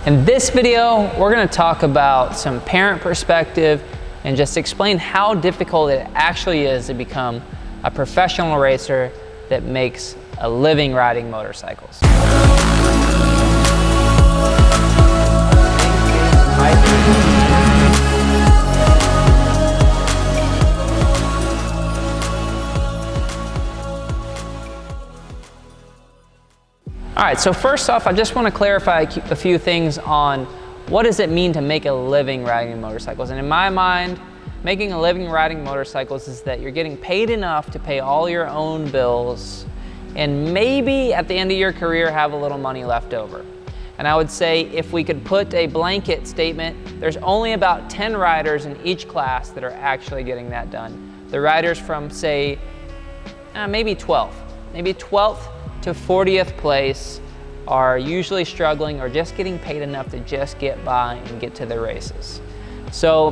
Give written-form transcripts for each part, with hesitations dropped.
In this video, we're going to talk about some parent perspective and just explain how difficult it actually is to become a professional racer that makes a living riding motorcycles. All right, so first off, I just want to clarify a few things on what does it mean to make a living riding motorcycles. And in my mind, making a living riding motorcycles is that you're getting paid enough to pay all your own bills and maybe at the end of your career have a little money left over. And I would say if we could put a blanket statement, there's only about 10 riders in each class that are actually getting that done. The riders from, say, maybe 12th to 40th place are usually struggling or just getting paid enough to just get by and get to the races. So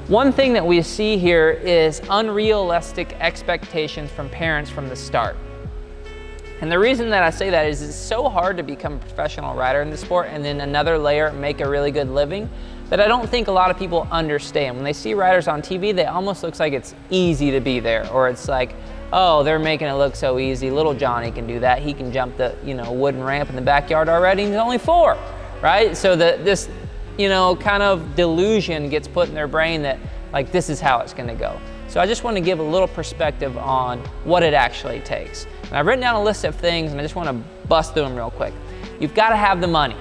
one thing that we see here is unrealistic expectations from parents from the start. And the reason that I say that is it's so hard to become a professional rider in the sport and then another layer, make a really good living, that I don't think a lot of people understand. When they see riders on TV, they almost looks like it's easy to be there, or it's like, oh, they're making it look so easy. Little Johnny can do that. He can jump the wooden ramp in the backyard already, and he's only 4, right? So this kind of delusion gets put in their brain that like this is how it's gonna go. So I just want to give a little perspective on what it actually takes. And I've written down a list of things and I just want to bust through them real quick. You've got to have the money.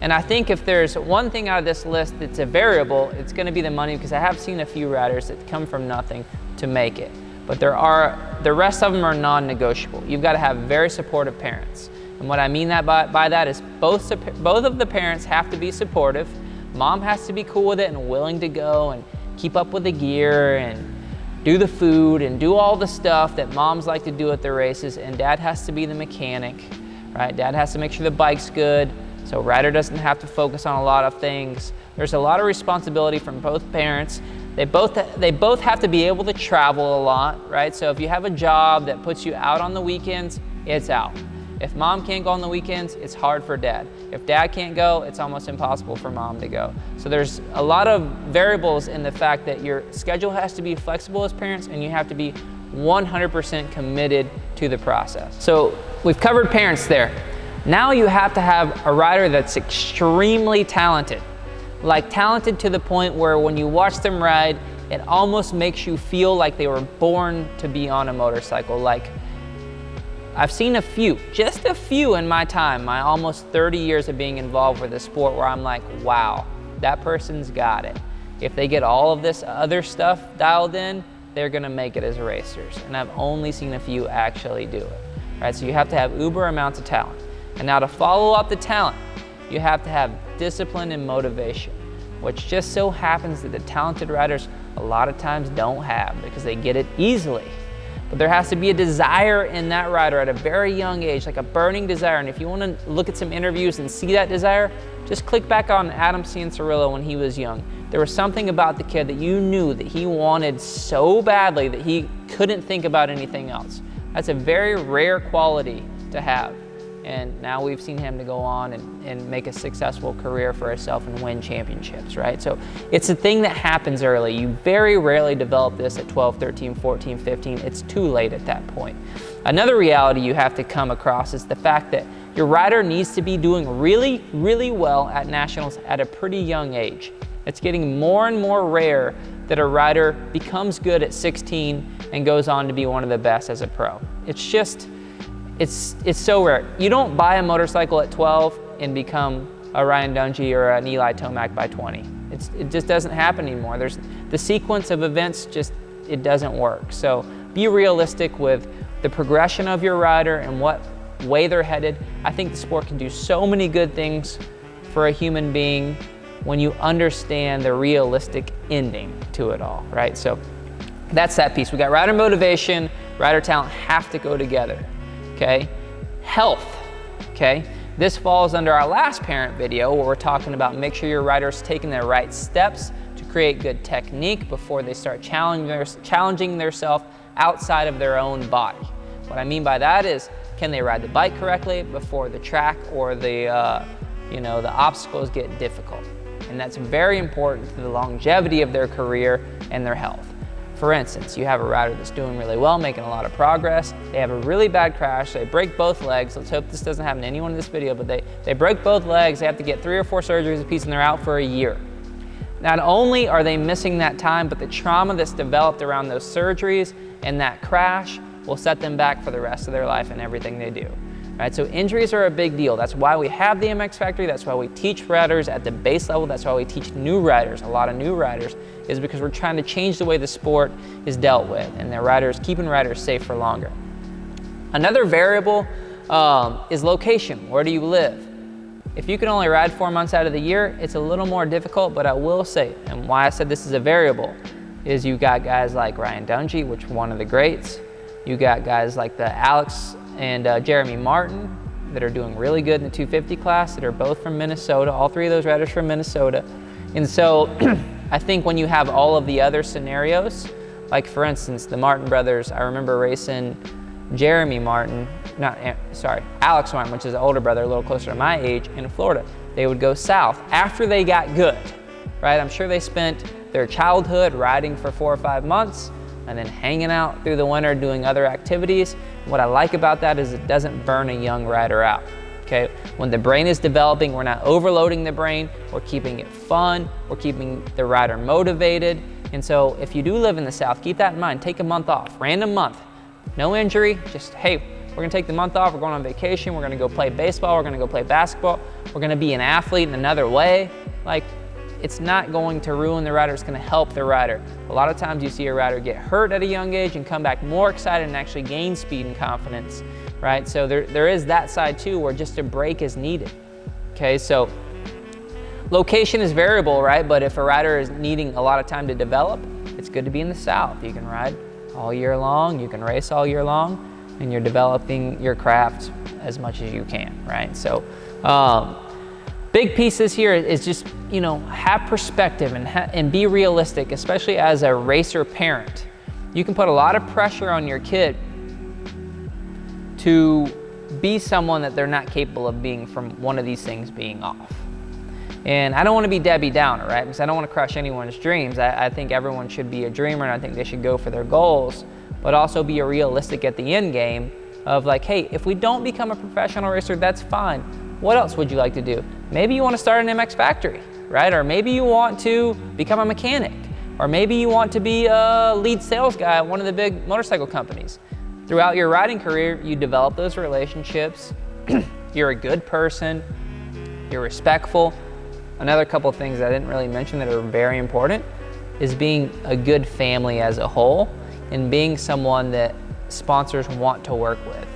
And I think if there's one thing out of this list that's a variable, it's going to be the money, because I have seen a few riders that come from nothing to make it. But the rest of them are non-negotiable. You've got to have very supportive parents. And what I mean by that is both of the parents have to be supportive. Mom has to be cool with it and willing to go and keep up with the gear and do the food and do all the stuff that moms like to do at the races. And dad has to be the mechanic, right? Dad has to make sure the bike's good, so rider doesn't have to focus on a lot of things. There's a lot of responsibility from both parents. They both have to be able to travel a lot, right? So if you have a job that puts you out on the weekends, it's out. If mom can't go on the weekends, it's hard for dad. If dad can't go, it's almost impossible for mom to go. So there's a lot of variables in the fact that your schedule has to be flexible as parents, and you have to be 100% committed to the process. So we've covered parents there. Now you have to have a rider that's extremely talented. Like talented to the point where when you watch them ride, it almost makes you feel like they were born to be on a motorcycle. Like, I've seen just a few in my time, my almost 30 years of being involved with the sport, where I'm like, wow, that person's got it. If they get all of this other stuff dialed in, they're gonna make it as racers. And I've only seen a few actually do it. Right? So you have to have uber amounts of talent. And now to follow up the talent, you have to have discipline and motivation, which just so happens that the talented riders a lot of times don't have, because they get it easily. But there has to be a desire in that rider at a very young age, like a burning desire. And if you want to look at some interviews and see that desire, just click back on Adam Cianciarulo when he was young. There was something about the kid that you knew that he wanted so badly that he couldn't think about anything else. That's a very rare quality to have. And now we've seen him to go on and make a successful career for himself and win championships, right? So it's a thing that happens early. You very rarely develop this at 12, 13, 14, 15. It's too late at that point. Another reality you have to come across is the fact that your rider needs to be doing really, really well at nationals at a pretty young age. It's getting more and more rare that a rider becomes good at 16 and goes on to be one of the best as a pro. It's so rare. You don't buy a motorcycle at 12 and become a Ryan Dungey or an Eli Tomac by 20. It just doesn't happen anymore. There's the sequence of events, it doesn't work. So be realistic with the progression of your rider and what way they're headed. I think the sport can do so many good things for a human being when you understand the realistic ending to it all, right? So that's that piece. We got rider motivation, rider talent have to go together. Okay, health, okay? This falls under our last parent video where we're talking about make sure your rider's taking the right steps to create good technique before they start challenging themselves outside of their own body. What I mean by that is, can they ride the bike correctly before the track or the you know, the obstacles get difficult. And that's very important to the longevity of their career and their health. For instance, you have a rider that's doing really well, making a lot of progress. They have a really bad crash. They break both legs. Let's hope this doesn't happen to anyone in this video, but they break both legs. They have to get 3 or 4 surgeries apiece, and they're out for a year. Not only are they missing that time, but the trauma that's developed around those surgeries and that crash will set them back for the rest of their life and everything they do. Right, so injuries are a big deal. That's why we have the MX Factory. That's why we teach riders at the base level. That's why we teach new riders, a lot of new riders, is because we're trying to change the way the sport is dealt with, and the riders, keeping riders safe for longer. Another variable is location. Where do you live? If you can only ride 4 months out of the year, it's a little more difficult, but I will say, and why I said this is a variable, is you got guys like Ryan Dungey, which is one of the greats. You got guys like the Alex and Jeremy Martin that are doing really good in the 250 class, that are both from Minnesota, all 3 of those riders from Minnesota. And so I think when you have all of the other scenarios, like for instance, the Martin brothers, I remember racing Alex Martin, which is an older brother, a little closer to my age, in Florida. They would go south after they got good, right? I'm sure they spent their childhood riding for 4 or 5 months, and then hanging out through the winter doing other activities. What I like about that is it doesn't burn a young rider out, okay? When the brain is developing, we're not overloading the brain, we're keeping it fun, we're keeping the rider motivated. And so if you do live in the South, keep that in mind. Take a month off, random month, no injury, just, hey, we're gonna take the month off, we're going on vacation, we're gonna go play baseball, we're gonna go play basketball, we're gonna be an athlete in another way. Like, it's not going to ruin the rider, it's gonna help the rider. A lot of times you see a rider get hurt at a young age and come back more excited and actually gain speed and confidence, right? So there is that side too, where just a break is needed, okay? So location is variable, right? But if a rider is needing a lot of time to develop, it's good to be in the South. You can ride all year long, you can race all year long, and you're developing your craft as much as you can, right? So, big pieces here is just, you know, have perspective and be realistic, especially as a racer parent. You can put a lot of pressure on your kid to be someone that they're not capable of being from one of these things being off. And I don't want to be Debbie Downer, right? Because I don't want to crush anyone's dreams. I think everyone should be a dreamer, and I think they should go for their goals, but also be realistic at the end game of like, hey, if we don't become a professional racer, that's fine. What else would you like to do? Maybe you want to start an MX Factory, right? Or maybe you want to become a mechanic, or maybe you want to be a lead sales guy at one of the big motorcycle companies. Throughout your riding career, you develop those relationships. You're a good person, you're respectful. Another couple of things I didn't really mention that are very important is being a good family as a whole, and being someone that sponsors want to work with.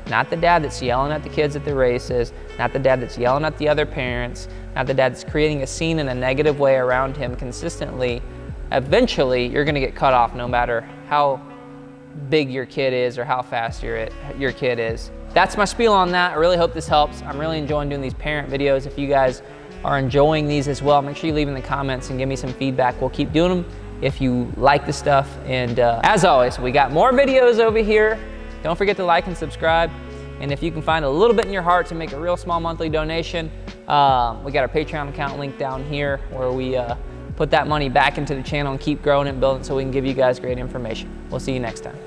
Not the dad that's yelling at the kids at the races, not the dad that's yelling at the other parents, not the dad that's creating a scene in a negative way around him consistently. Eventually, you're gonna get cut off no matter how big your kid is or how fast your kid is. That's my spiel on that. I really hope this helps. I'm really enjoying doing these parent videos. If you guys are enjoying these as well, make sure you leave in the comments and give me some feedback. We'll keep doing them if you like the stuff. And as always, we got more videos over here. Don't forget to like and subscribe. And if you can find a little bit in your heart to make a real small monthly donation, we got our Patreon account link down here where we put that money back into the channel and keep growing and building so we can give you guys great information. We'll see you next time.